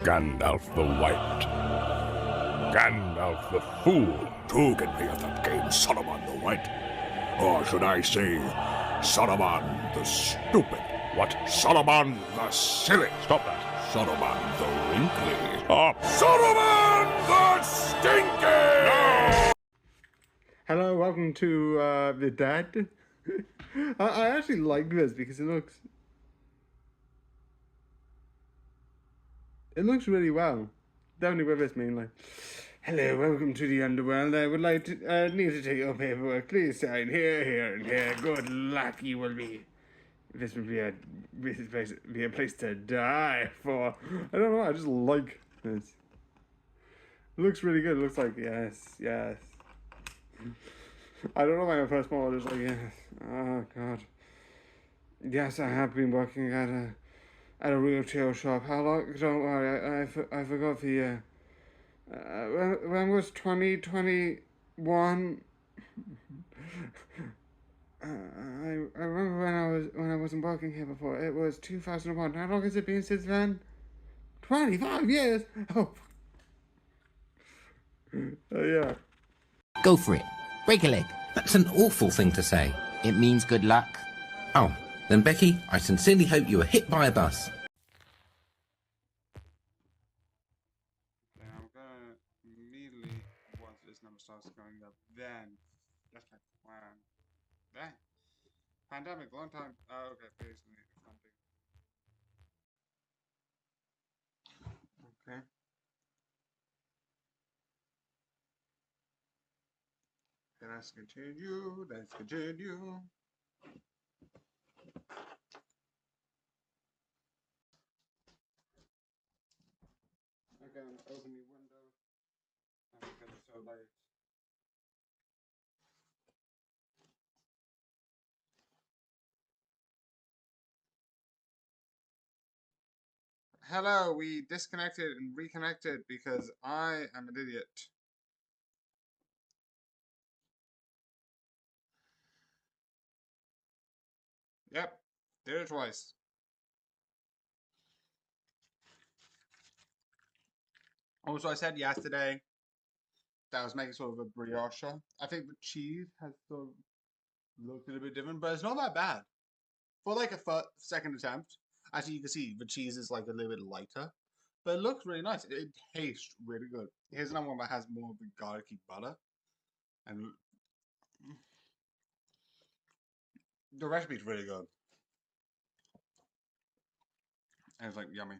Gandalf the White. Gandalf the Fool. Who can play that game, Saruman the White? Or should I say, Saruman the Stupid? What? Saruman the Silly? Stop that. Saruman the Wrinkly? Stop. Saruman the Stinky! No! Hello, welcome to The Dad. I actually like this because it looks really well. Definitely with this mainly. Hello, welcome to the underworld. I would like to need to take your paperwork. Please sign here, here, and here. Good luck, you will be. This would be a place to die for. I don't know. I just like this. It looks really good. It looks like yes. I don't know why my first moment is like yes. Oh God. Yes, I have been working at a retail shop. How long? Don't worry. I forgot the year. When was 2021? I remember when I wasn't working here before. It was 2001. How long has it been since then? 25 years. Oh. Yeah. Go for it. Break a leg. That's an awful thing to say. It means good luck. Oh, then Becky, I sincerely hope you were hit by a bus. I'm gonna immediately, once this number starts going up, then that's my plan. Dang. Pandemic, long time. Oh, okay, basically something. Okay. Then let's continue. Let's continue. Again, open the window. Because it's so late. Hello, we disconnected and reconnected because I am an idiot. Yep, did it twice. Also, I said yesterday that I was making sort of a brioche. I think the cheese has sort of looked a little bit different, but it's not that bad. For like a second attempt, actually you can see the cheese is like a little bit lighter, but it looks really nice. It tastes really good. Here's another one that has more of the garlicky butter, and the recipe's really good. And it's like yummy.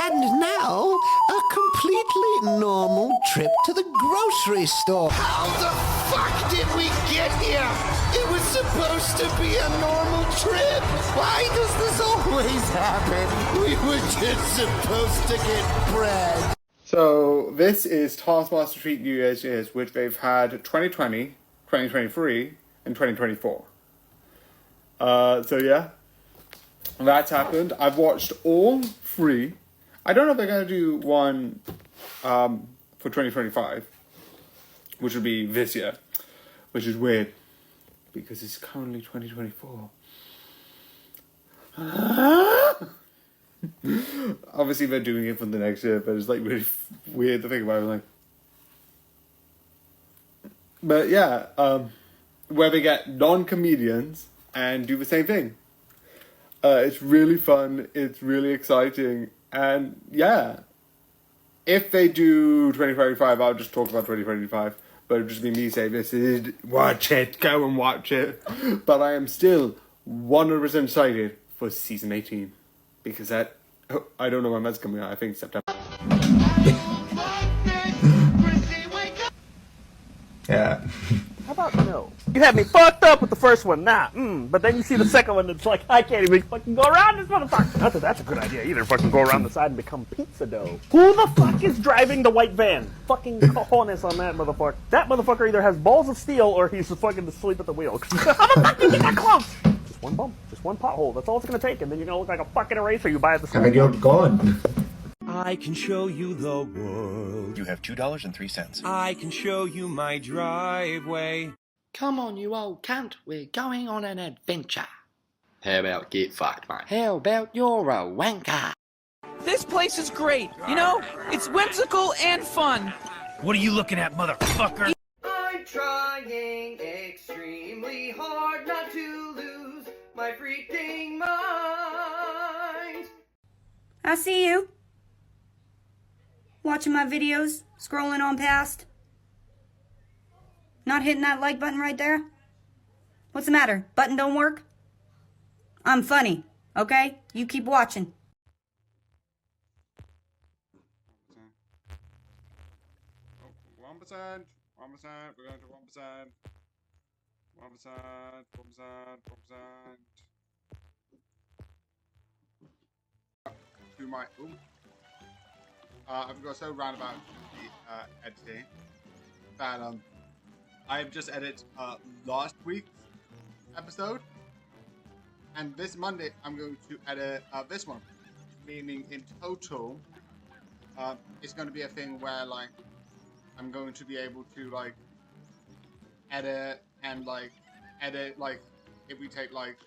And now, a completely normal trip to the grocery store. How the fuck did we get here? It was supposed to be a normal trip. Why does this always happen? We were just supposed to get bread. So this is Taskmaster Treat New Year's, which they've had 2020, 2023, and 2024. So yeah, that's happened. I've watched all three. I don't know if they're going to do one for 2025, which would be this year, which is weird because it's currently 2024. Obviously, they're doing it for the next year, but it's like really weird to think about it. Like, but yeah, where they get non-comedians and do the same thing. It's really fun. It's really exciting. And yeah, if they do 2025, I'll just talk about 2025. But it'll just be me saying, this is, watch it, go and watch it. But I am still 100% excited for season 18. Because I don't know when that's coming out. I think September. Yeah. How about no? You had me fucked up with the first one, but then you see the second one, it's like, I can't even fucking go around this motherfucker. Not that that's a good idea either, fucking go around the side and become pizza dough. Who the fuck is driving the white van? Fucking cojones on that motherfucker. That motherfucker either has balls of steel or he's fucking asleep at the wheel. How the fuck did you get that close? Just one bump, just one pothole, that's all it's gonna take, and then you're gonna look like a fucking eraser you buy at the store. And you're gone. I can show you the world. You have $2.03. I can show you my driveway. Come on, you old cunt. We're going on an adventure. How about get fucked, mate? How about you're a wanker? This place is great. You know, it's whimsical and fun. What are you looking at, motherfucker? I'm trying extremely hard not to lose my freaking mind. I see you. Watching my videos, scrolling on past. Not hitting that like button right there? What's the matter? Button don't work? I'm funny, okay? You keep watching. 1%, 1%, we're going to 1%. 1%, 1%, 1%. To my, I've got so roundabout the editing that I've just edited last week's episode, and this Monday I'm going to edit this one, meaning in total it's going to be a thing where like I'm going to be able to like edit and like if we take like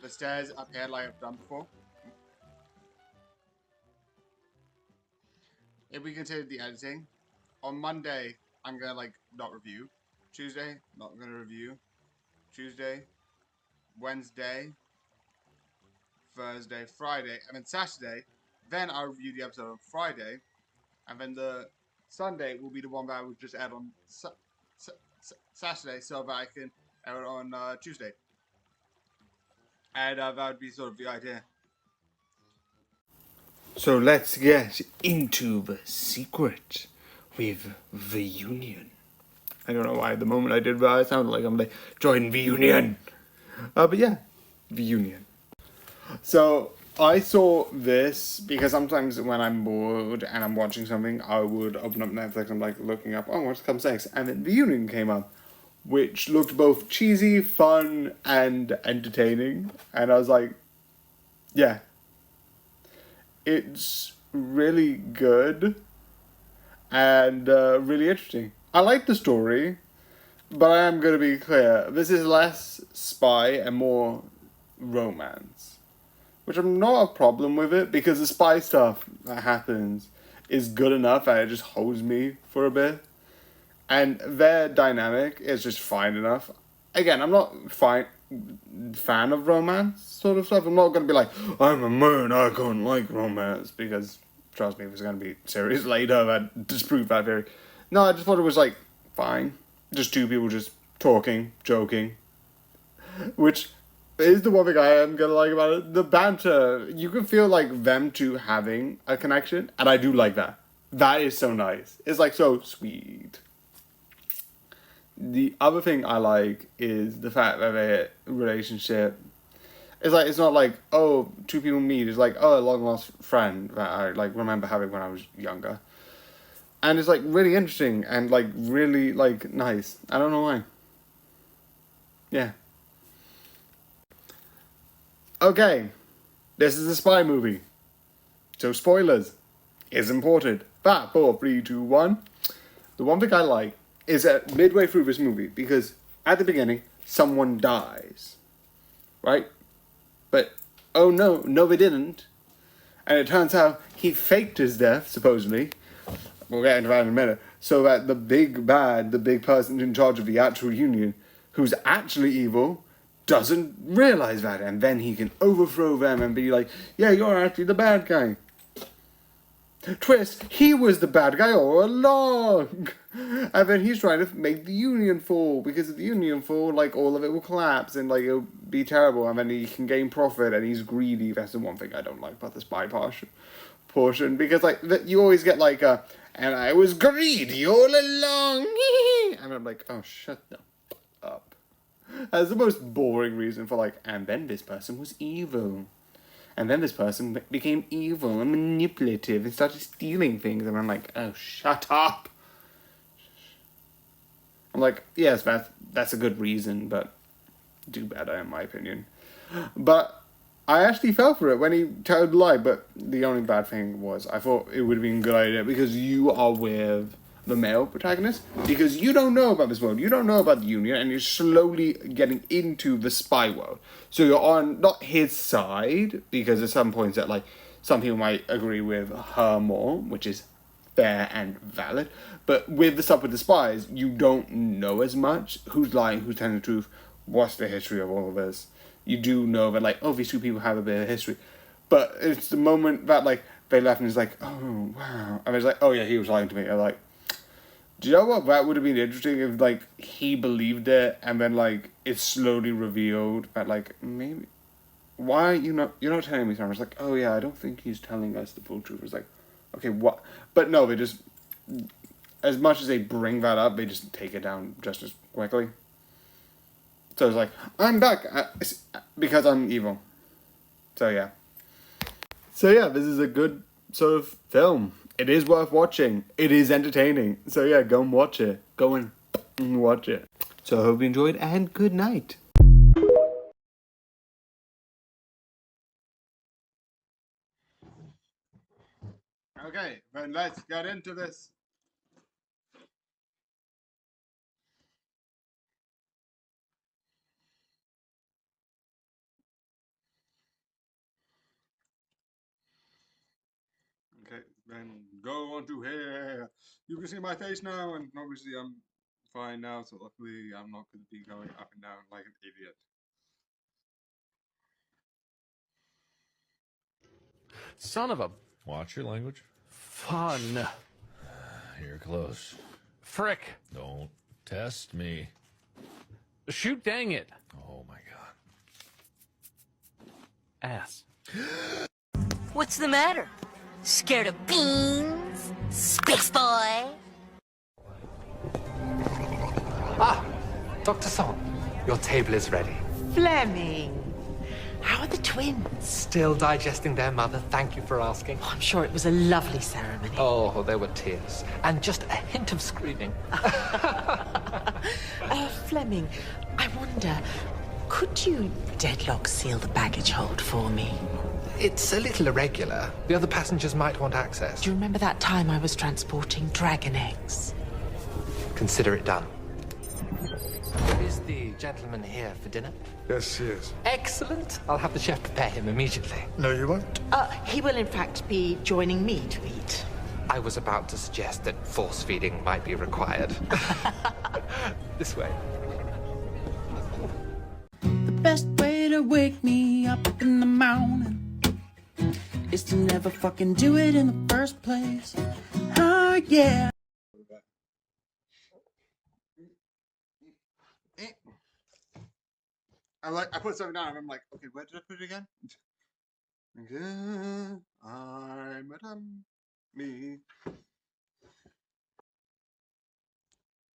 the stairs up here like I've done before. If we continue the editing, on Monday I'm gonna like not review. Tuesday, not gonna review. Tuesday, Wednesday, Thursday, Friday, and then Saturday, then I'll review the episode on Friday, and then the Sunday will be the one that I will just add on Saturday, so that I can add it on Tuesday. And that would be sort of the idea. So let's get into the secret with the Union. I don't know why at the moment I did that, it sounded like I'm like, join the Union. But yeah, the Union. So I saw this because sometimes when I'm bored and I'm watching something, I would open up Netflix and I'm like looking up, oh, what's comes next? And then the Union came up, which looked both cheesy, fun, and entertaining. And I was like, yeah. It's really good and really interesting. I like the story, but I am going to be clear. This is less spy and more romance, which I'm not a problem with it because the spy stuff that happens is good enough and it just holds me for a bit. And their dynamic is just fine enough. Again, I'm not fan of romance sort of stuff. I'm not going to be like, I'm a man, I can't like romance, because trust me, there's going to be series later that disprove that theory. No, I just thought it was like fine, just two people just talking, joking, which is the one thing I am going to like about it. The banter, you can feel like them two having a connection, and I do like that. That is so nice. It's like so sweet. The other thing I like is the fact that their relationship is like, it's not like, oh, two people meet. It's like, oh, a long lost friend that I like remember having when I was younger. And it's like really interesting and like really like nice. I don't know why. Yeah. Okay. This is a spy movie. So spoilers is important. But 4, 3, 2, 1. The one thing I like is that midway through this movie, because at the beginning, someone dies, right? But, oh no, they didn't. And it turns out he faked his death, supposedly. We'll get into that in a minute. So that the big bad, the big person in charge of the actual Union, who's actually evil, doesn't realize that. And then he can overthrow them and be like, yeah, you're actually the bad guy. Twist, he was the bad guy all along. And then he's trying to make the Union fall, because if the Union fall, like, all of it will collapse and, like, it'll be terrible, and then he can gain profit, and he's greedy. That's the one thing I don't like about the spy portion, because, like, you always get, like, and I was greedy all along, and I'm like, oh, shut the up. That's the most boring reason for, like, and then this person was evil. And then this person became evil and manipulative and started stealing things. And I'm like, oh, shut up. I'm like, yes, that's a good reason, but do better, in my opinion. But I actually fell for it when he told the lie. But the only bad thing was I thought it would have been a good idea because you are with the male protagonist. Because you don't know about this world. You don't know about the Union. And you're slowly getting into the spy world. So you're on, not his side, because at some points that, like, some people might agree with her more, which is fair and valid. But with the stuff with the spies, you don't know as much. Who's lying, who's telling the truth, what's the history of all of this. You do know that, like, oh, these two people have a bit of history. But it's the moment that, like, they left and it's like, oh, wow. And it's like, oh, yeah, he was lying to me. I'm like, do you know what? That would have been interesting if, like, he believed it and then, like, it's slowly revealed that, like, maybe... Why you're not telling me something? It's like, oh, yeah, I don't think he's telling us the full truth. It's like, okay, what? But no, they just... As much as they bring that up, they just take it down just as quickly. So it's like, I'm back because I'm evil. So yeah. So yeah, this is a good sort of film. It is worth watching. It is entertaining. So yeah, go and watch it. Go and watch it. So I hope you enjoyed, and good night. Okay, then let's get into this. Okay, then go on to here. You can see my face now, and obviously I'm fine now, so luckily I'm not going to be going up and down like an idiot. Son of a... Watch your language. Fun. You're close. Frick. Don't test me. Shoot, dang it. Oh my god. Ass. What's the matter? Scared of beans? Space boy? Ah, Dr. Song, your table is ready. Fleming, how are the twins? Still digesting their mother, thank you for asking. Oh, I'm sure it was a lovely ceremony. Oh, there were tears. And just a hint of screaming. Fleming, I wonder, could you deadlock seal the baggage hold for me? It's a little irregular. The other passengers might want access. Do you remember that time I was transporting dragon eggs? Consider it done. Is the gentleman here for dinner? Yes, he is. Excellent. I'll have the chef prepare him immediately. No, you won't. He will in fact be joining me to eat. I was about to suggest that force feeding might be required. This way. The best way to wake me up in the morning is to never fucking do it in the first place. Oh, yeah. I put something down and I'm like, okay, where did I put it again? I'm Madame Me.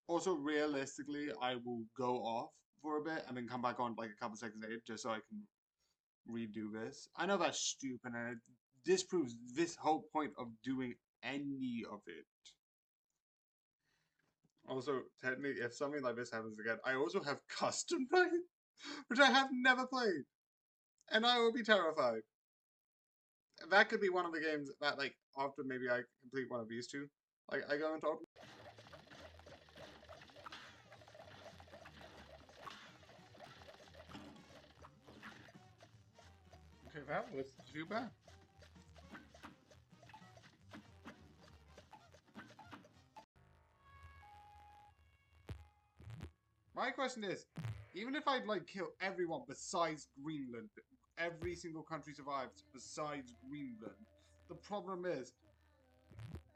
Also, realistically, I will go off for a bit and then come back on like a couple seconds later just so I can redo this. I know that's stupid and it disproves this whole point of doing any of it. Also, technically, if something like this happens again, I also have Custom Night, which I have never played, and I will be terrified. That could be one of the games that, like, after maybe I complete one of these two, like, I go into open. Okay, that was too bad. My question is, even if I'd like kill everyone besides Greenland, every single country survives besides Greenland, the problem is,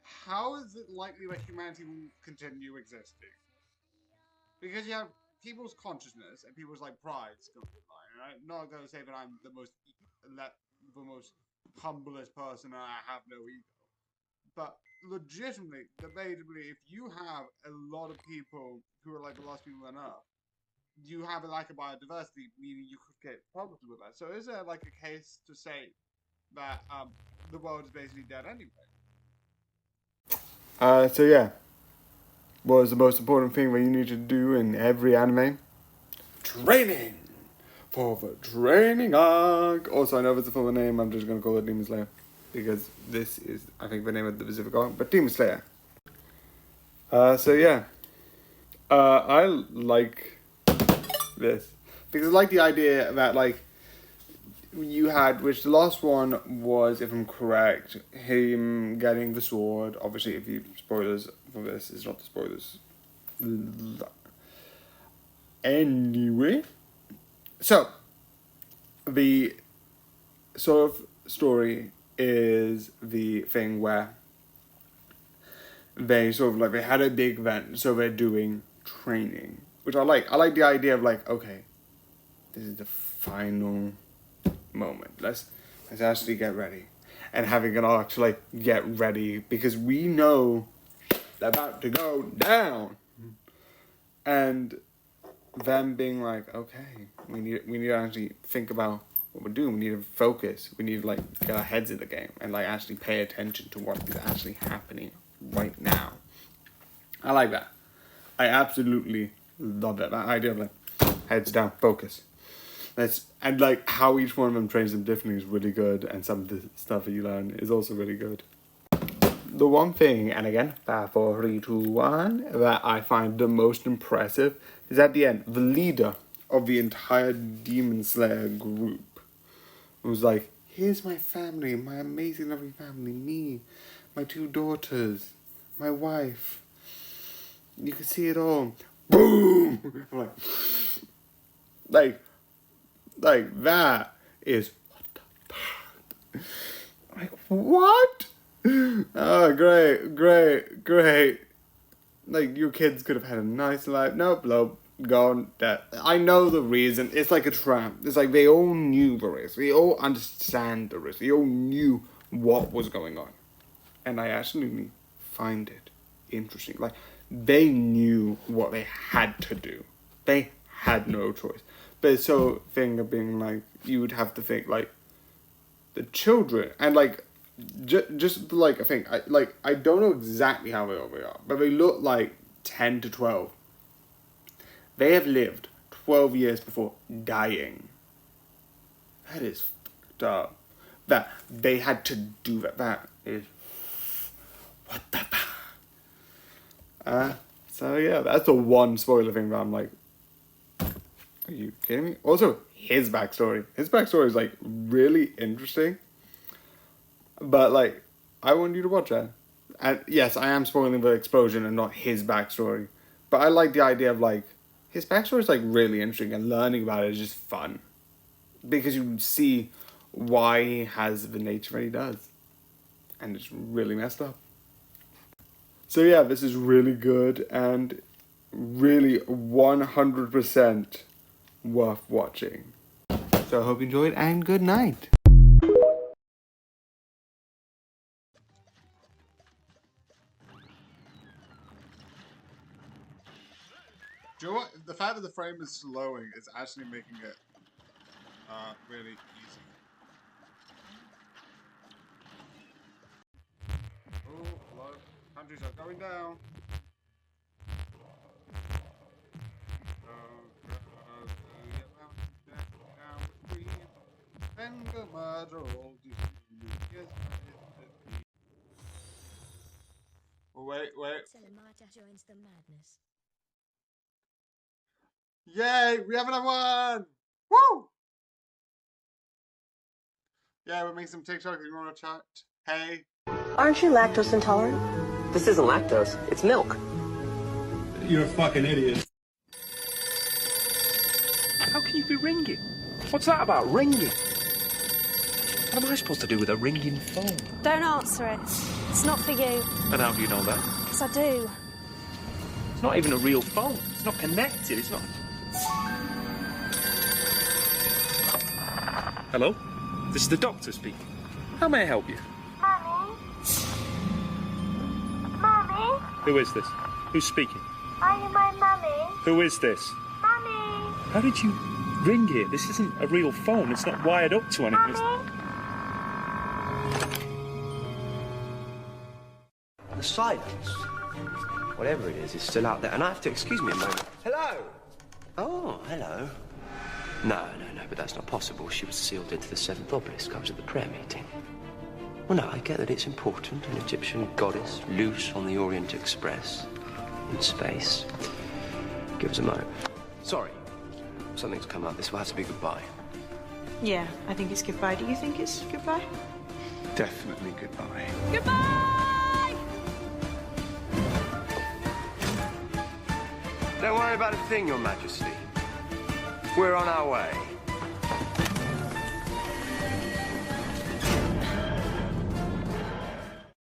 how is it likely that humanity will continue existing? Because you have people's consciousness and people's like prides going on. I'm not going to say that I'm the most humblest person and I have no ego. But legitimately, debatably, if you have a lot of people who are like the last people on Earth, you have a lack of biodiversity, meaning you could get problems with that. So is there like a case to say that the world is basically dead anyway? So yeah. What is the most important thing that you need to do in every anime? Training! For the training arc! Also, I know if it's a full name, I'm just going to call it Demon Slayer. Because this is, I think, the name of the specific arc, but Demon Slayer. So yeah. I like this. Because I like the idea that, like, you had, which the last one was, if I'm correct, him getting the sword. Obviously, if you spoilers for this, it's not the spoilers. Anyway, so the sort of story is the thing where they sort of like, they had a big event, so they're doing training, which I like. I like the idea of like, okay, this is the final moment. Let's actually get ready, and having an arc to like get ready, because we know they're about to go down, and them being like, okay, we need to actually think about what we're doing. We need to focus. We need to like get our heads in the game and like actually pay attention to what is actually happening right now. I like that. I absolutely love that. That idea of like heads down, focus. And like how each one of them trains them differently is really good, and some of the stuff that you learn is also really good. The one thing, and again, 5, 4, 3, 2, 1, that I find the most impressive is at the end, the leader of the entire Demon Slayer group was like, here's my family, my amazing loving family, me, my 2 daughters, my wife. You can see it all. Boom! I'm like that is what the fuck? Like, what? Oh, great. Like, your kids could have had a nice life. Nope, gone, dead. I know the reason. It's like a trap. It's like they all knew the risk. They all understand the risk. They all knew what was going on. And I actually find it interesting. Like, they knew what they had to do. They had no choice. But it's so thing of being like, you would have to think like the children, and like just like I think I don't know exactly how old they are, but they look like 10 to 12. They have lived 12 years before dying. That is fucked up. That they had to do that. That is what the fuck. So yeah, that's the one spoiler thing that I'm like, are you kidding me? Also, his backstory. His backstory is like really interesting. But like, I want you to watch that. And yes, I am spoiling the explosion and not his backstory. But I like the idea of like, his backstory is like really interesting, and learning about it is just fun. Because you see why he has the nature that he does. And it's really messed up. So yeah, this is really good and really 100% worth watching. So I hope you enjoyed, and good night. Do you know what? The fact that the frame is slowing is actually making it really easy. Oh, hello. Countries are going down. Wait. Joins the madness. Yay! We have another one! Woo! Yeah, we're making some TikTok if you want to chat. Hey. Aren't you lactose intolerant? This isn't lactose, it's milk. You're a fucking idiot. How can you be ringing? What's that about, ringing? What am I supposed to do with a ringing phone? Don't answer it. It's not for you. And how do you know that? Because I do. It's not even a real phone. It's not connected. It's not... Hello? This is the doctor speaking. How may I help you? Mummy? Mummy? Who is this? Who's speaking? Are you my mummy? Who is this? Mummy? How did you ring here? This isn't a real phone. It's not wired up to anything. The silence, whatever it is still out there. And I have to, excuse me a moment. Hello? Oh, hello. No, but that's not possible. She was sealed into the 7th obelisk. I was at the prayer meeting. Well, no, I get that it's important. An Egyptian goddess loose on the Orient Express in space. Give us a moment. Sorry, something's come up. This will have to be goodbye. Yeah, I think it's goodbye. Do you think it's goodbye? Definitely goodbye. Goodbye! Don't worry about a thing, Your Majesty. We're on our way.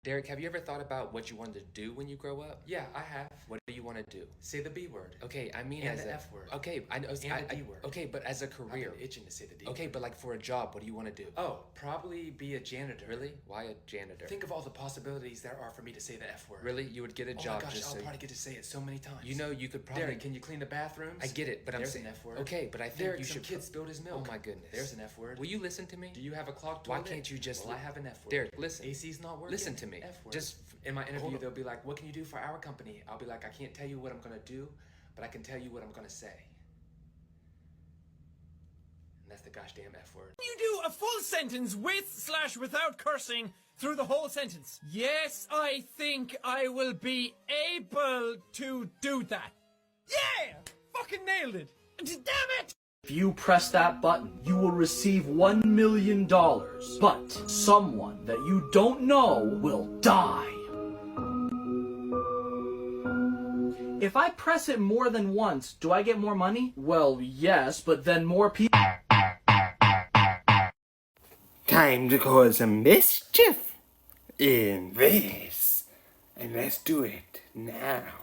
Derek, have you ever thought about what you wanted to do when you grow up? Yeah, I have. What do you want to do? Say the B word. Okay, I mean And as the a F word. Okay, I know. And the D word. Okay, but as a career. I've been itching to say the D Okay, word. but like for a job, what do you want to do? Oh, probably be a janitor. Really? Why a janitor? Think of all the possibilities there are for me to say the F word. Really? You would get a Oh job my gosh, just I'll so... probably get to say it so many times. You know, you could probably... Derek, can you clean the bathrooms? I get it, but I'm There's saying... an F word. Okay, but I think Derek, you some should... kid spilled his milk. Oh my goodness. There's an F word. Will you listen to me? Do you have a clogged Why toilet? can't you just... Well, I have an F word. Derek, listen. AC's not working. Listen to me. F word. Just... In my interview, Hold on. they'll be like, what can you do for our company? I'll be like, I can't tell you what I'm going to do, but I can tell you what I'm going to say. And that's the gosh damn F word. You do a full sentence with/without cursing through the whole sentence. Yes, I think I will be able to do that. Yeah! Fucking nailed it. Damn it! If you press that button, you will receive $1 million, but someone that you don't know will die. If I press it more than once, do I get more money? Well, yes, but then more people... Time to cause some mischief in this. And let's do it now.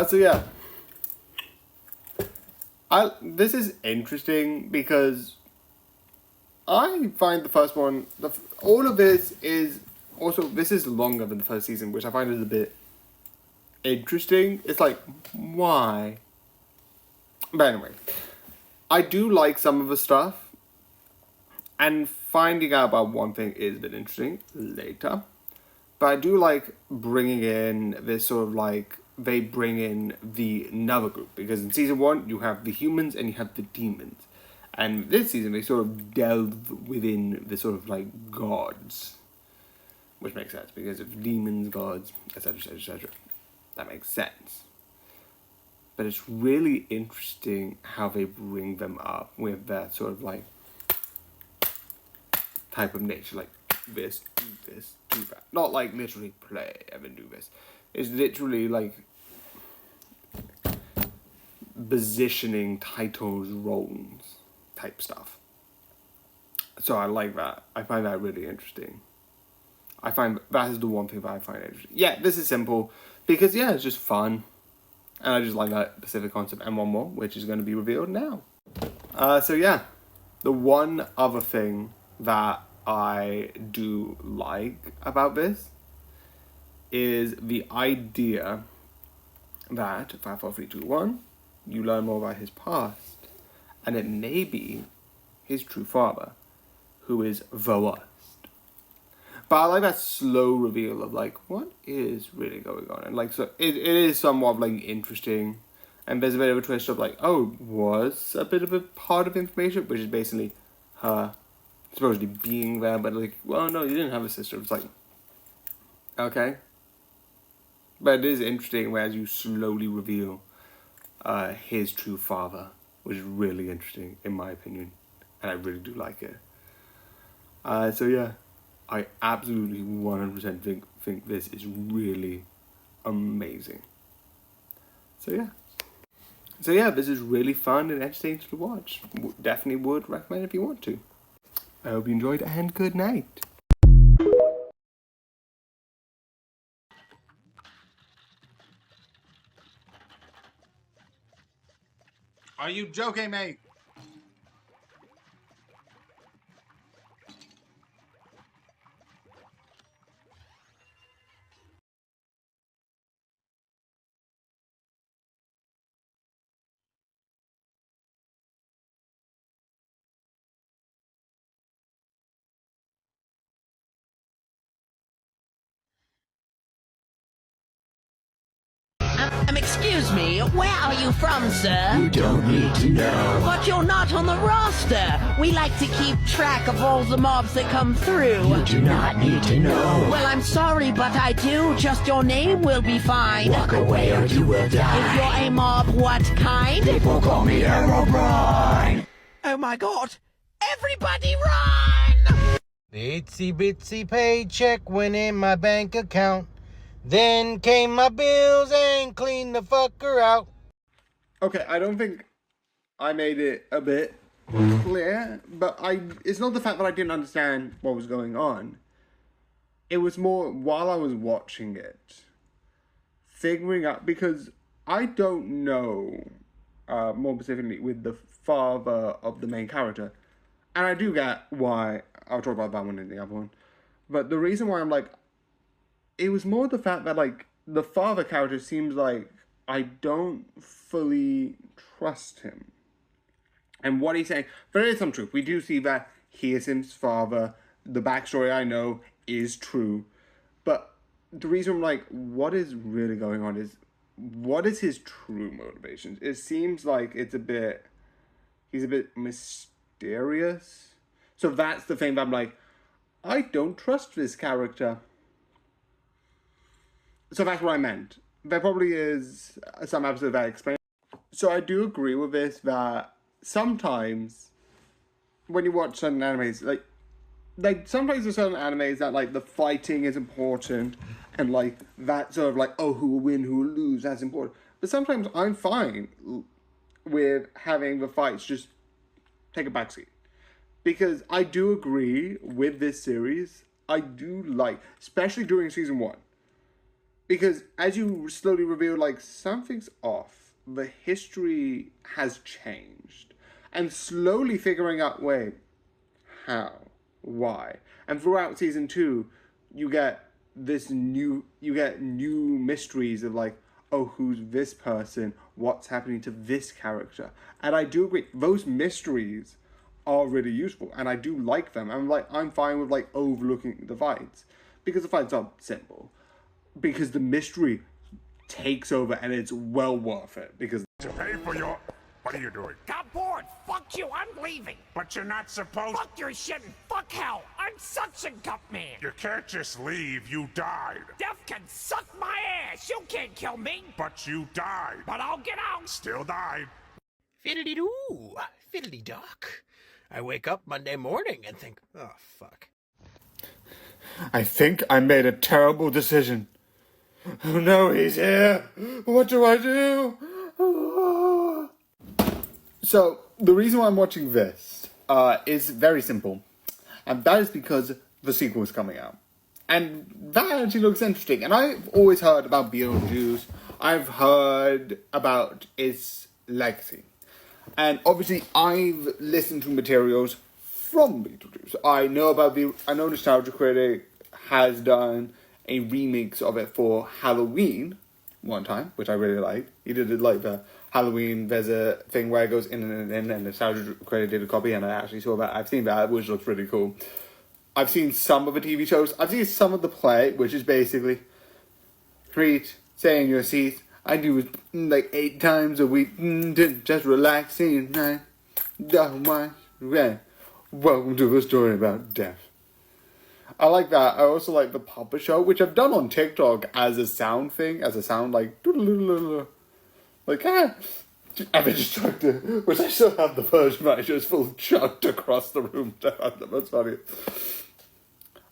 So yeah. This is interesting because I find the first one, all of this is longer than the first season, which I find is a bit interesting. It's like, why? But anyway, I do like some of the stuff, and finding out about one thing is a bit interesting later. But I do like bringing in this sort of like, they bring in the another group, because in season 1 you have the humans and you have the demons, and this season they sort of delve within the sort of like gods, which makes sense because of demons, gods, etc, etc, etc. That makes sense. But it's really interesting how they bring them up with that sort of like type of nature, like this, do this, do that. Not like literally play and then do this. It's literally like positioning titles, roles, type stuff. So I like that. I find that really interesting. I find that is the one thing that I find interesting. Yeah, this is simple because yeah, it's just fun. And I just like that specific concept and one more, which is going to be revealed now. So yeah, the one other thing that I do like about this is the idea that 5, 4, 3, 2, 1, you learn more about his past, and it may be his true father, who is the worst. But I like that slow reveal of like, what is really going on? And like, so it is somewhat like interesting, and there's a bit of a twist of like, oh, was a bit of a part of information, which is basically her supposedly being there, but like, well, no, you didn't have a sister. It's like, okay. But it is interesting as you slowly reveal his true father, which is really interesting in my opinion, and I really do like it. So yeah, I absolutely 100% think this is really amazing. So yeah, this is really fun and entertaining to watch. Definitely would recommend if you want to. I hope you enjoyed, and good night. Are you joking me? Excuse me, where are you from, sir? You don't need to know. But you're not on the roster. We like to keep track of all the mobs that come through. You do not need to know. Well, I'm sorry, but I do. Just your name will be fine. Walk away or you will die. If you're a mob, what kind? People call me Herobrine. Oh my god! Everybody run! The itsy bitsy paycheck went in my bank account. Then came my bills and cleaned the fucker out. Okay, I don't think I made it a bit clear, but it's not the fact that I didn't understand what was going on. It was more while I was watching it, figuring out, because I don't know, more specifically with the father of the main character, and I do get why, I'll talk about that one in the other one, but the reason why I'm like, it was more the fact that, like, the father character seems like I don't fully trust him. And what he's saying, there is some truth. We do see that he is his father. The backstory I know is true. But the reason I'm like, what is really going on is, what is his true motivations? It seems like he's a bit mysterious. So that's the thing that I'm like, I don't trust this character. So that's what I meant. There probably is some episode that explains. So I do agree with this, that sometimes when you watch certain animes, like sometimes there's certain animes that, like, the fighting is important and, like, that sort of, like, oh, who will win, who will lose, that's important. But sometimes I'm fine with having the fights just take a backseat. Because I do agree with this series, I do like, especially during season 1. Because as you slowly reveal, like, something's off. The history has changed. And slowly figuring out, wait, how? Why? And throughout season 2, you get new mysteries of, like, oh, who's this person? What's happening to this character? And I do agree, those mysteries are really useful. And I do like them. I'm fine with, like, overlooking the fights. Because the fights are simple. Because the mystery takes over and it's well worth it. Because to pay for your... What are you doing? Got bored. Fuck you. I'm leaving. But you're not supposed... Fuck your shit and fuck hell. I'm suction cup man. You can't just leave. You died. Death can suck my ass. You can't kill me. But you died. But I'll get out. Still died. Fiddly-doo. Fiddly-duck. I wake up Monday morning and think, oh, fuck. I think I made a terrible decision. Oh no, he's here! What do I do? So, the reason why I'm watching this is very simple. And that is because the sequel is coming out. And that actually looks interesting. And I've always heard about Beetlejuice. I've heard about its legacy. And obviously, I've listened to materials from Beetlejuice. I know Nostalgia Critic has done a remix of it for Halloween one time, which I really liked. He did it like the Halloween, there's a thing where it goes in and Nostalgia Critic did a copy, and I actually saw that. I've seen that, which looks really cool. I've seen some of the TV shows. I've seen some of the play, which is basically treat, stay in your seat. I do it like 8 times a week, just relaxing night. Welcome to a story about death. I like that. I also like the Puppet Show, which I've done on TikTok as a sound thing, like, and then just chucked it, which I still have the version that I just full chucked across the room. That's funny.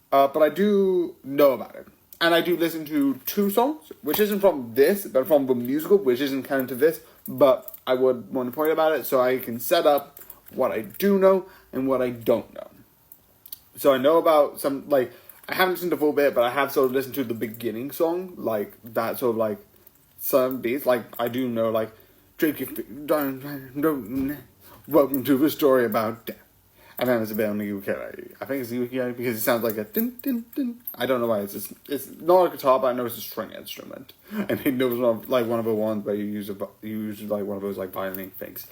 But I do know about it. And I do listen to 2 songs, which isn't from this, but from the musical, which isn't canon to this, but I would want to point about it so I can set up what I do know and what I don't know. So I know about some, like, I haven't listened to the full bit, but I have sort of listened to the beginning song, like, that sort of, like, some beats, like, I do know, like, drink your welcome to the story about death. And then there's a bit on the ukulele. I think it's the ukulele because it sounds like a din din din. I don't know why it's not a guitar, but I know it's a string instrument. And it was like one of the ones where you use like one of those like violin things.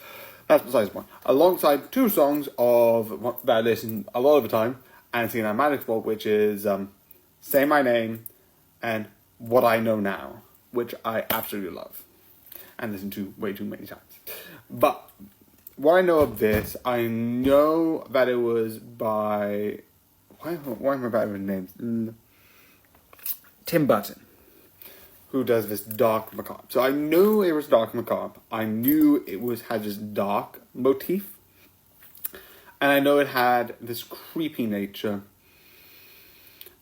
That's besides the point. Alongside 2 songs of that I listen a lot of the time, and it's in a Magic Sport, which is Say My Name and What I Know Now, which I absolutely love and listen to way too many times. But what I know of this, I know that it was by... Why am I bad with names? Tim Burton, who does this dark macabre. So I knew it was dark macabre. I knew it had this dark motif. And I know it had this creepy nature.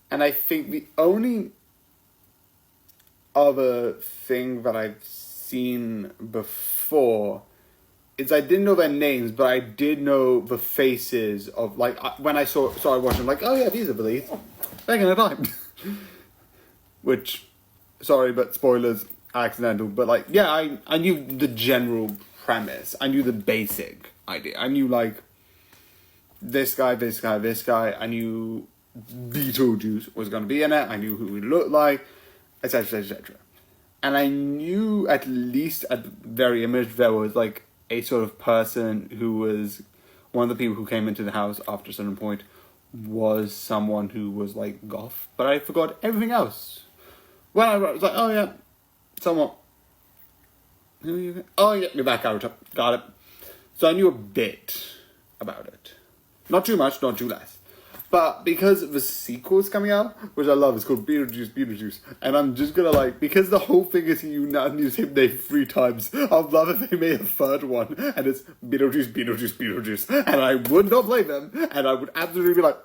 And I think the only other thing that I've seen before is I didn't know their names, but I did know the faces of, like, when I started watching, like, oh yeah, these are the leads. They're gonna die. Which, sorry, but spoilers, accidental. But, like, yeah, I knew the general premise. I knew the basic idea. I knew, like, this guy, this guy, this guy. I knew Beetlejuice was gonna be in it. I knew who he looked like, etc., etc. And I knew, at least at the very image, there was, like, a sort of person who was one of the people who came into the house after a certain point was someone who was, like, goth. But I forgot everything else. When I was like, oh yeah, someone. Who are you? Oh yeah, you're back out. Got it. So I knew a bit about it. Not too much, not too less. But because the sequel's coming out, which I love, it's called Beetlejuice. And I'm just gonna, like, because the whole thing is you now use him name 3 times, I'd love if they made a third one, and it's Beetlejuice. And I would not blame them, and I would absolutely be like,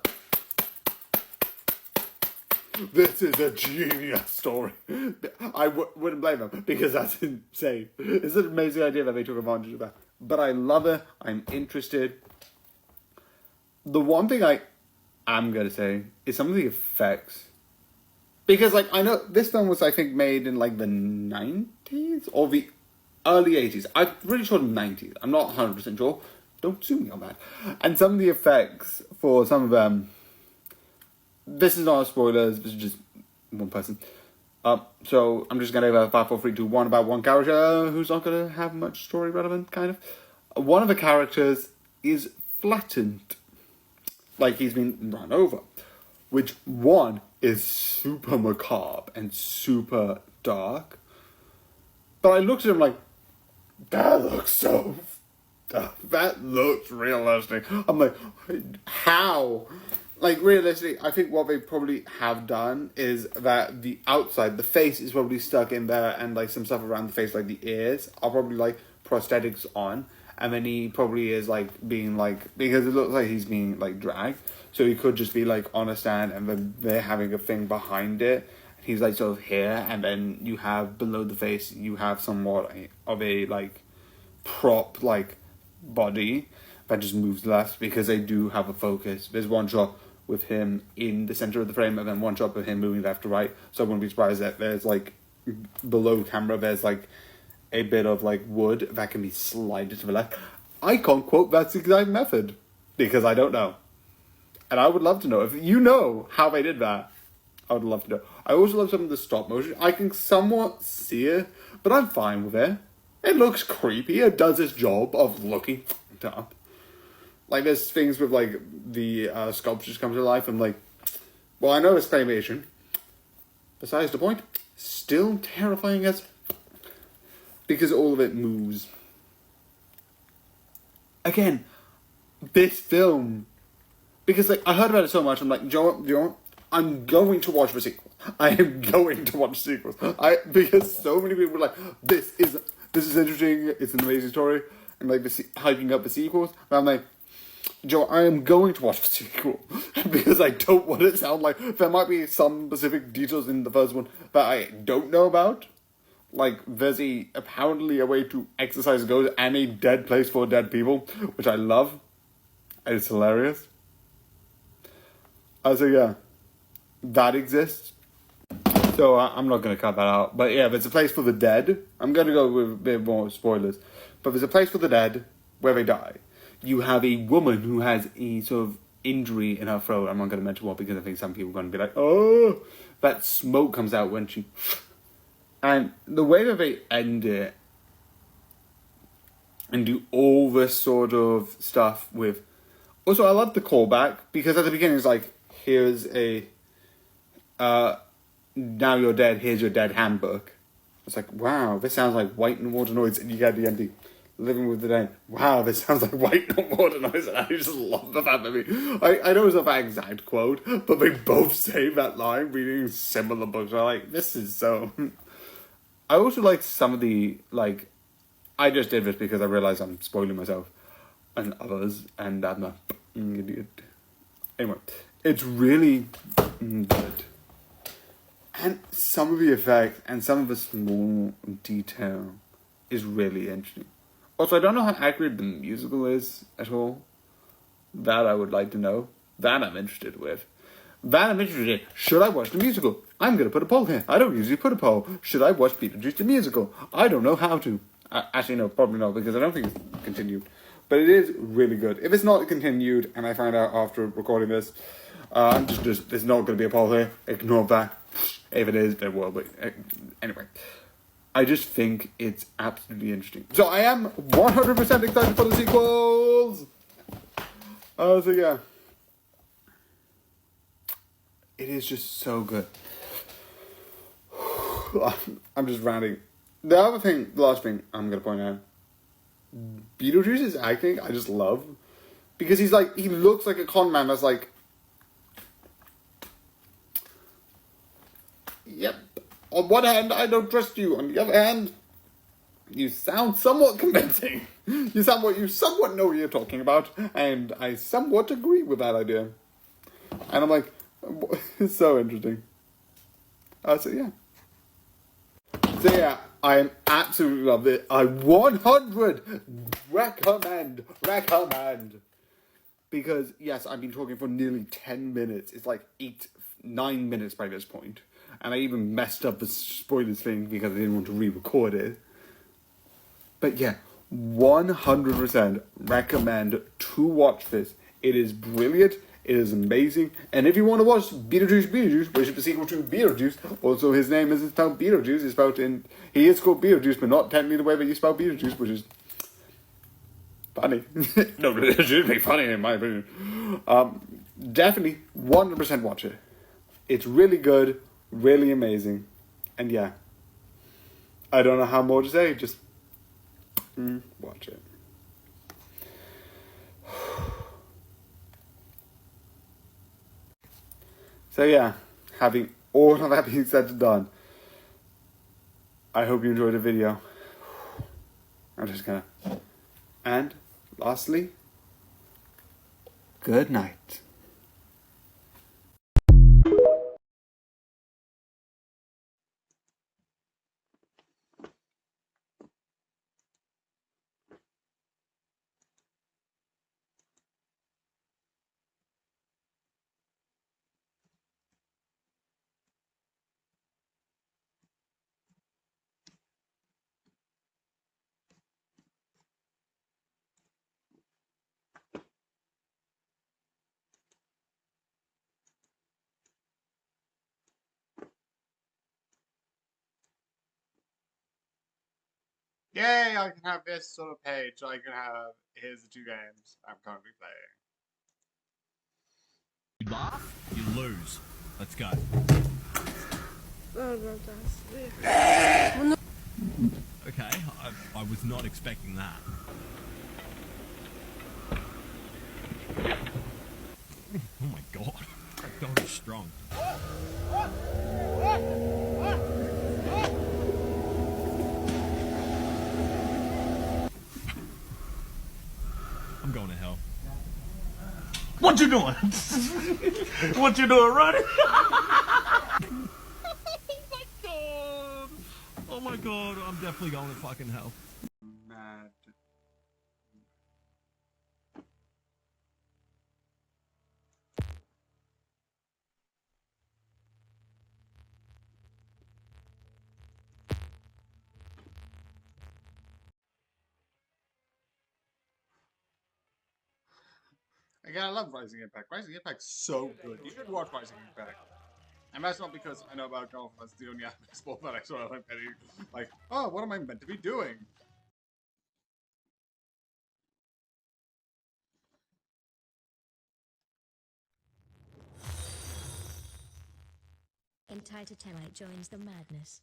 this is a genius story. I wouldn't blame them, because that's insane. It's an amazing idea that they took advantage of that. But I love it, I'm interested. The one thing I'm gonna say is some of the effects, because, like, I know this film was, I think, made in, like, the 90s or the early 80s. I'm really sure the 90s. I'm not 100% sure. Don't sue me on that. And some of the effects for some of them, this is not spoilers. This is just one person. So I'm just gonna give a 5, 4, 3, 2, 1 about one character who's not gonna have much story relevant. Kind of. One of the characters is flattened. Like he's been run over, which one is super macabre and super dark. But I looked at him like, that looks realistic. I'm like, how? Like, realistically, I think what they probably have done is that the outside, the face is probably stuck in there, and, like, some stuff around the face, like the ears, are probably, like, prosthetics on. And then he probably is, like, being, like, because it looks like he's being, like, dragged. So he could just be, like, on a stand, and then they're having a thing behind it. He's, like, sort of here, and then you have, below the face, you have somewhat of a, like, prop, like, body that just moves left, because they do have a focus. There's one shot with him in the center of the frame, and then one shot with him moving left to right. So I wouldn't be surprised that there's, like, below camera, there's, like, a bit of, like, wood that can be slided to the left. I can't quote that exact method because I don't know, and I would love to know. If you know how they did that, I would love to know. I also love some of the stop motion. I can somewhat see it, but I'm fine with it. It looks creepy. It does its job of looking up. Like, there's things with, like, the sculptures come to life. I'm like, well, I know it's claymation. Besides the point, still terrifying as, because all of it moves. Again, this film, because, like, I heard about it so much, I'm like, Joe, I'm going to watch the sequel. I am going to watch sequels. Because so many people were like, this is interesting, it's an amazing story, and, like, hyping up the sequels. But I'm like, Joe, I am going to watch the sequel because I don't want it to sound like there might be some specific details in the first one that I don't know about. Like, there's apparently a way to exercise ghosts and a dead place for dead people, which I love. And it's hilarious. So yeah, that exists. So I'm not going to cut that out. But yeah, there's a place for the dead. I'm going to go with a bit more spoilers. But there's a place for the dead where they die. You have a woman who has a sort of injury in her throat. I'm not going to mention what, because I think some people are going to be like, oh, that smoke comes out when she... And the way that they end it and do all this sort of stuff with... Also, I love the callback, because at the beginning it's like, here's a... now you're dead, here's your dead handbook. It's like, wow, this sounds like White and Water Noise, and you get the empty... Living with the Dead. Wow, this sounds like White No Water Noise, and I just love the fact that I know it's not that exact quote, but they both say that line reading similar books. I'm like, this is so... I also like some of the, like... I just did this because I realised I'm spoiling myself and others, and I'm not... Idiot. Anyway, it's really good. And some of the effects and some of the small detail is really interesting. Also, I don't know how accurate the musical is at all. That I would like to know. That I'm interested with. That I'm interested in. Should I watch the musical? I'm going to put a poll here. I don't usually put a poll. Should I watch Beetlejuice the musical? I don't know how to. Actually, no, probably not, because I don't think it's continued. But it is really good. If it's not continued, and I find out after recording this, there's not going to be a poll here. Ignore that. If it is, there will be. Anyway, I just think it's absolutely interesting. So I am 100% excited for the sequels. So yeah, it is just so good. I'm just ranting. The last thing I'm gonna point out, Beetlejuice's acting I just love, because he looks like a con man that's like, yep, on one hand I don't trust you, on the other hand you sound somewhat convincing. You somewhat know what you're talking about, and I somewhat agree with that idea. And I'm like, it's so interesting. So yeah, I am absolutely love it. I 100 recommend. Because yes, I've been talking for nearly 10 minutes. It's like 9 minutes by this point. And I even messed up the spoilers thing because I didn't want to re-record it. But yeah, 100% recommend to watch this. It is brilliant. It is amazing. And if you want to watch Beetlejuice, which is the sequel to Beetlejuice, also his name isn't spelled Beetlejuice, it's spelled he is called Beetlejuice, but not technically the way that you spell Beetlejuice, which is funny. No, it should be funny in my opinion. Definitely 100% watch it. It's really good, really amazing. And yeah, I don't know how more to say, just watch it. So yeah, having all of that being said and done, I hope you enjoyed the video. I'm just gonna... And, lastly, good night. Yay, I can have this sort of page. I can have, here's the 2 games I'm currently playing. You laugh, you lose. Let's go. Okay, I was not expecting that. Oh my god, that dog is strong. I'm going to hell. What you doing? What you doing, Ronnie? Oh my god, I'm definitely going to fucking hell. Mad. Again, I love Rising Impact. Rising Impact's so good. You should watch Rising Impact. And that's not because I know about golf. That's the only anime sport that I saw. Like, oh, what am I meant to be doing? Entitled Territe joins the madness.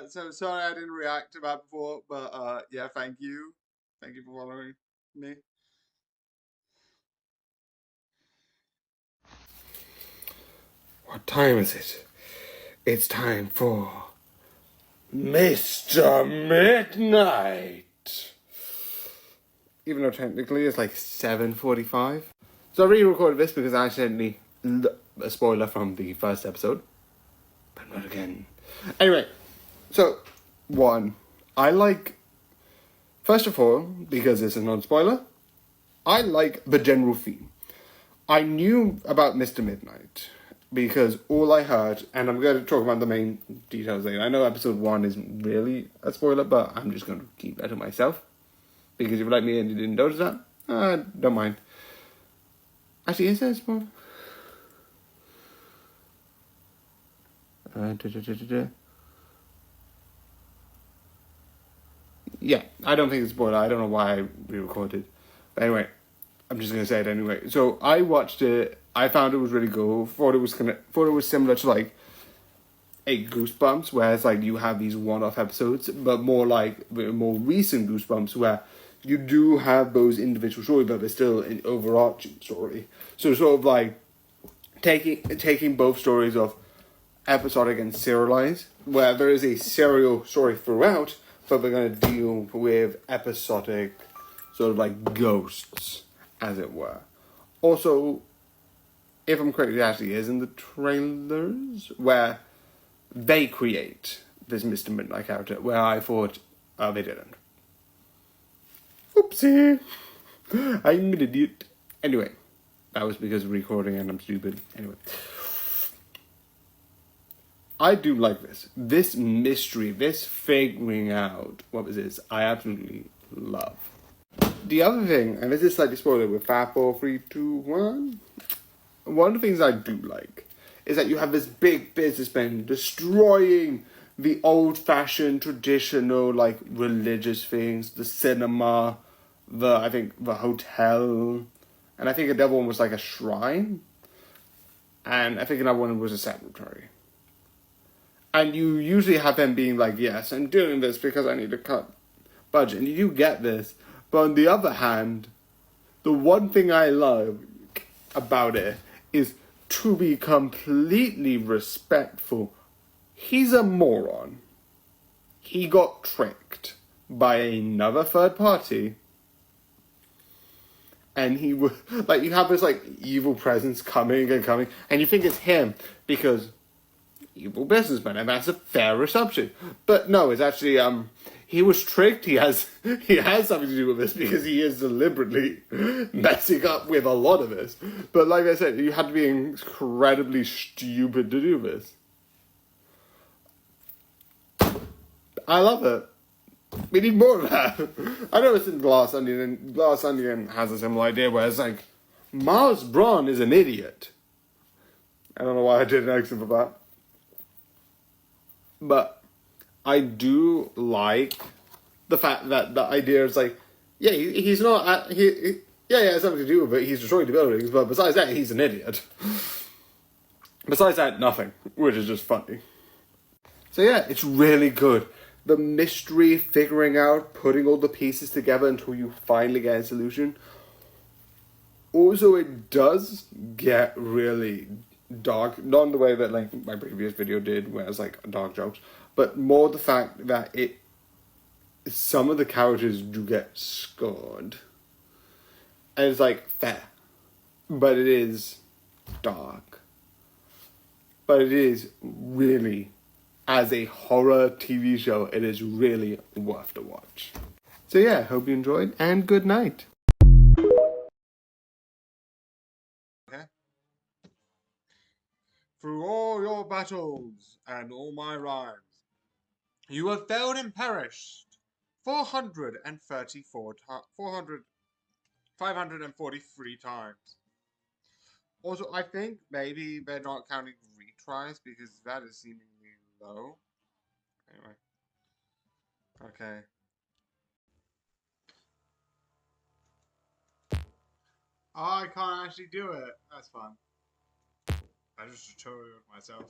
So sorry I didn't react to that before, but yeah, thank you. Thank you for following me. What time is it? It's time for Mr. Midnight. Even though technically it's like 7:45. So I re-recorded this because I accidentally a spoiler from the first episode. But not again. Anyway, so 1, I like, first of all, because it's a non-spoiler, I like the general theme. I knew about Mr. Midnight because all I heard, and I'm going to talk about the main details later. I know episode 1 isn't really a spoiler, but I'm just going to keep that to myself. Because if you're like me and you didn't notice that, don't mind. Actually, is there a spoiler? Yeah, I don't think it's a spoiler. I don't know why I re-recorded. But anyway, I'm just gonna say it anyway. So I watched it. I found it was really cool. Thought it was similar to like a Goosebumps, where it's like you have these one-off episodes, but more like the more recent Goosebumps, where you do have those individual stories, but they're still an overarching story. So sort of like taking both stories of episodic and serialized, where there is a serial story throughout, but we're going to deal with episodic sort of like ghosts, as it were. Also, if I'm correct, it actually is in the trailers, where they create this Mr. Midnight character, where I thought, they didn't. Oopsie! I'm an idiot. Anyway, that was because of recording and I'm stupid. Anyway. I do like this. This mystery, this figuring out what was this, I absolutely love. The other thing, and this is slightly spoiler with 5, 4, 3, 2, 1. One of the things I do like is that you have this big businessman destroying the old-fashioned, traditional, like, religious things, the cinema, the hotel, and I think another one was like a shrine, and I think another one was a cemetery. And you usually have them being like, yes, I'm doing this because I need to cut budget, and you do get this, but on the other hand, the one thing I love about it is to be completely respectful. He's a moron. He got tricked by another third party. And he would, like, you have this, like, evil presence coming, and you think it's him because evil businessman, and that's a fair assumption. But no, it's actually, he was tricked. He has something to do with this because he is deliberately messing up with a lot of this. But like I said, you had to be incredibly stupid to do this. I love it. We need more of that. I know it's in Glass Onion, and Glass Onion has a similar idea where it's like, Miles Braun is an idiot. I don't know why I did an accent for that. But I do like the fact that the idea is like, yeah, he's not, he has something to do with it, he's destroying the buildings, but besides that, he's an idiot. Besides that, nothing, which is just funny. So yeah, it's really good. The mystery, figuring out, putting all the pieces together until you finally get a solution. Also, it does get really dark. Not in the way that like my previous video did, where it's like dark jokes, but more the fact that some of the characters do get scarred. And it's like fair. But it is dark. But it is really, as a horror TV show, it is really worth the watch. So yeah, hope you enjoyed, and good night. Okay. Through all your battles and all my rhymes, you have failed and perished 543 times. Also, I think maybe they're not counting retries because that is seemingly low. Anyway. Okay. Oh, I can't actually do it. That's fun. I just tutorialed myself,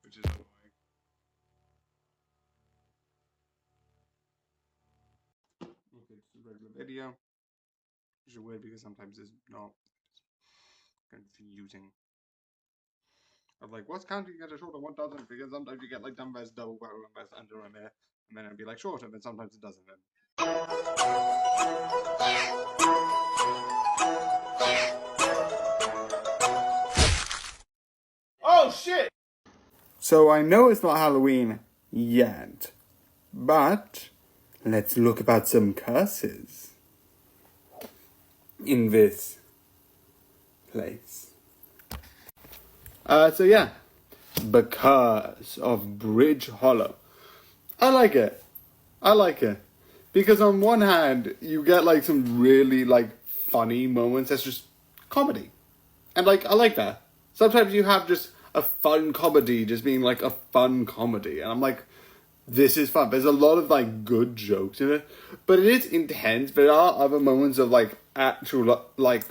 which is annoying. Okay, it's a regular video. Which is weird because sometimes it's not confusing. I'm like, what's counting as a shorter 1000? Because sometimes you get like dumb versus double barrel and versus under a minute, and then it'd be like shorter, but sometimes it doesn't. Then. Oh shit! So I know it's not Halloween yet, but let's look about some curses in this place. So yeah, because of Bridge Hollow. I like it. Because on one hand, you get like some really like funny moments that's just comedy. And like, I like that. Sometimes you have just a fun comedy just being like a fun comedy. And I'm like, this is fun. There's a lot of like good jokes in it. But it is intense. There are other moments of like actual like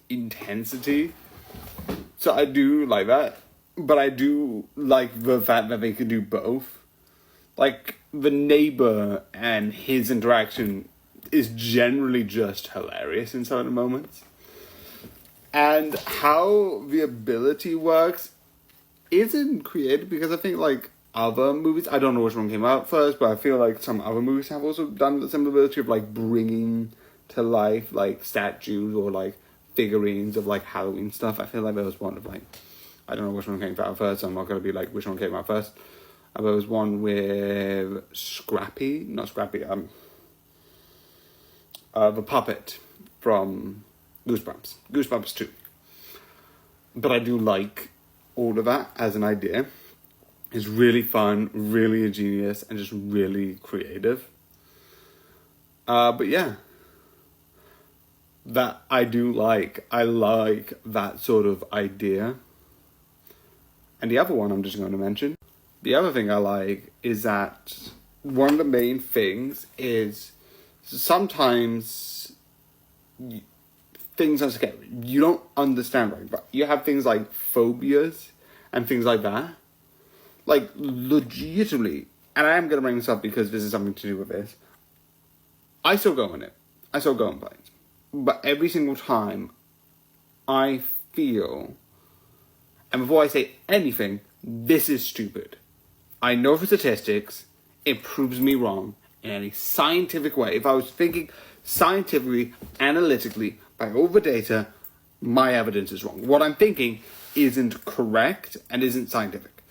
intensity. So I do like that. But I do like the fact that they could do both. Like, the neighbor and his interaction is generally just hilarious in certain moments. And how the ability works isn't created because I think, like, other movies, I don't know which one came out first, but I feel like some other movies have also done the similar ability of, like, bringing to life, like, statues or, like, figurines of, like, Halloween stuff. I feel like there was one of, like, I don't know which one came out first, so I'm not going to be like, which one came out first. There was one with Scrappy, not Scrappy, the puppet from Goosebumps, Goosebumps 2. But I do like all of that as an idea. It's really fun, really ingenious, and just really creative. But yeah, that I do like. I like that sort of idea. And the other one I'm just going to mention, the other thing I like is that one of the main things is sometimes things are scary. You don't understand, right? But you have things like phobias and things like that. Like, legitimately, and I am going to bring this up because this is something to do with this. I still go in it. I still go in planes. But every single time I feel, and before I say anything, this is stupid. I know for statistics, it proves me wrong in any scientific way. If I was thinking scientifically, analytically, by all the data, my evidence is wrong. What I'm thinking isn't correct and isn't scientific.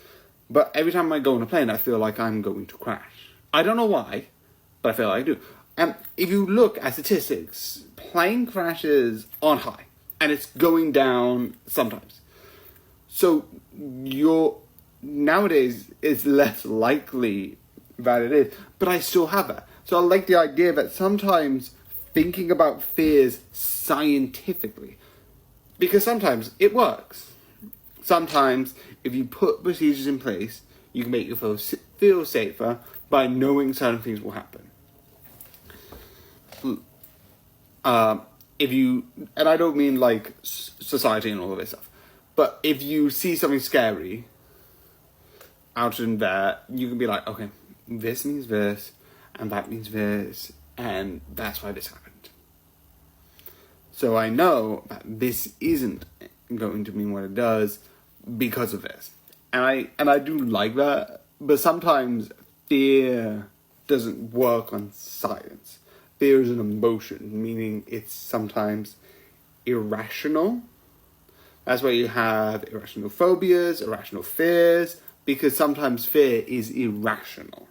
But every time I go on a plane, I feel like I'm going to crash. I don't know why, but I feel like I do. And if you look at statistics, plane crashes aren't high. And it's going down sometimes. So nowadays, it's less likely that it is. But I still have that. So I like the idea that sometimes thinking about fears scientifically, because sometimes it works. Sometimes, if you put procedures in place, you can make yourself feel safer by knowing certain things will happen. And I don't mean like society and all of this stuff, but if you see something scary out in there, you can be like, okay, this means this, and that means this, and that's why this happened. So I know that this isn't going to mean what it does because of this. And I do like that, but sometimes fear doesn't work on science. Fear is an emotion, meaning it's sometimes irrational. That's why you have irrational phobias, irrational fears, because sometimes fear is irrational.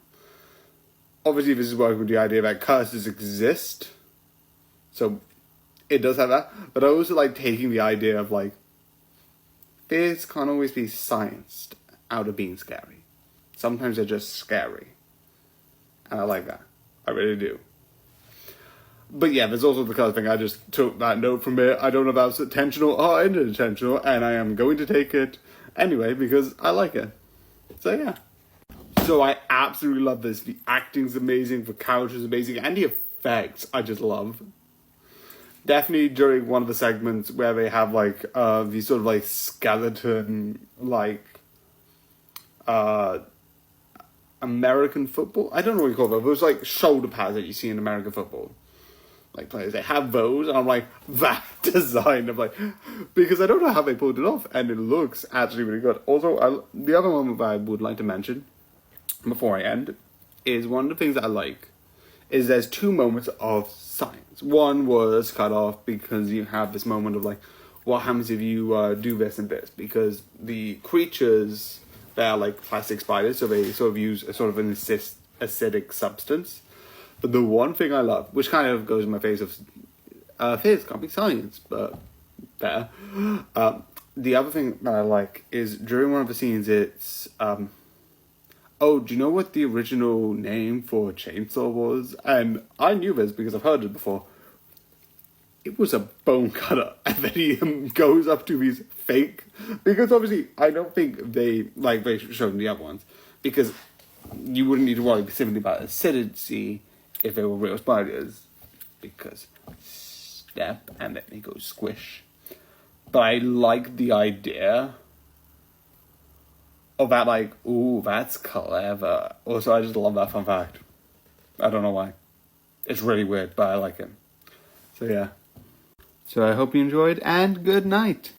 Obviously, this is working with the idea that curses exist, so it does have that. But I also like taking the idea of like, fears can't always be scienced out of being scary. Sometimes they're just scary. And I like that. I really do. But yeah, there's also the colour thing. I just took that note from it. I don't know if that's intentional or unintentional, and I am going to take it anyway because I like it. So yeah. So I absolutely love this. The acting's amazing, the character's amazing, and the effects I just love. Definitely during one of the segments where they have like these sort of like skeleton like American football. I don't know what you call them. Those like shoulder pads that you see in American football. Like players, they have those, and I'm like, that design. I'm like, because I don't know how they pulled it off, and it looks actually really good. Also, the other moment that I would like to mention before I end is one of the things that I like is there's two moments of science. One was cut off because you have this moment of like, what happens if you do this and this, because the creatures, they're like plastic spiders, so they sort of use a sort of an acidic substance. But the one thing I love, which kind of goes in my face of physics, can't be science, but better. The other thing that I like is during one of the scenes, it's oh, do you know what the original name for a chainsaw was? And I knew this because I've heard it before. It was a bone cutter, and then he goes up to these fake, because obviously I don't think they showed the other ones, because you wouldn't need to worry specifically about acidity if they were real spiders, because snap and then they go squish. But I like the idea of that, like, ooh, that's clever. Also, I just love that fun fact. I don't know why. It's really weird, but I like it. So yeah. So I hope you enjoyed, and good night.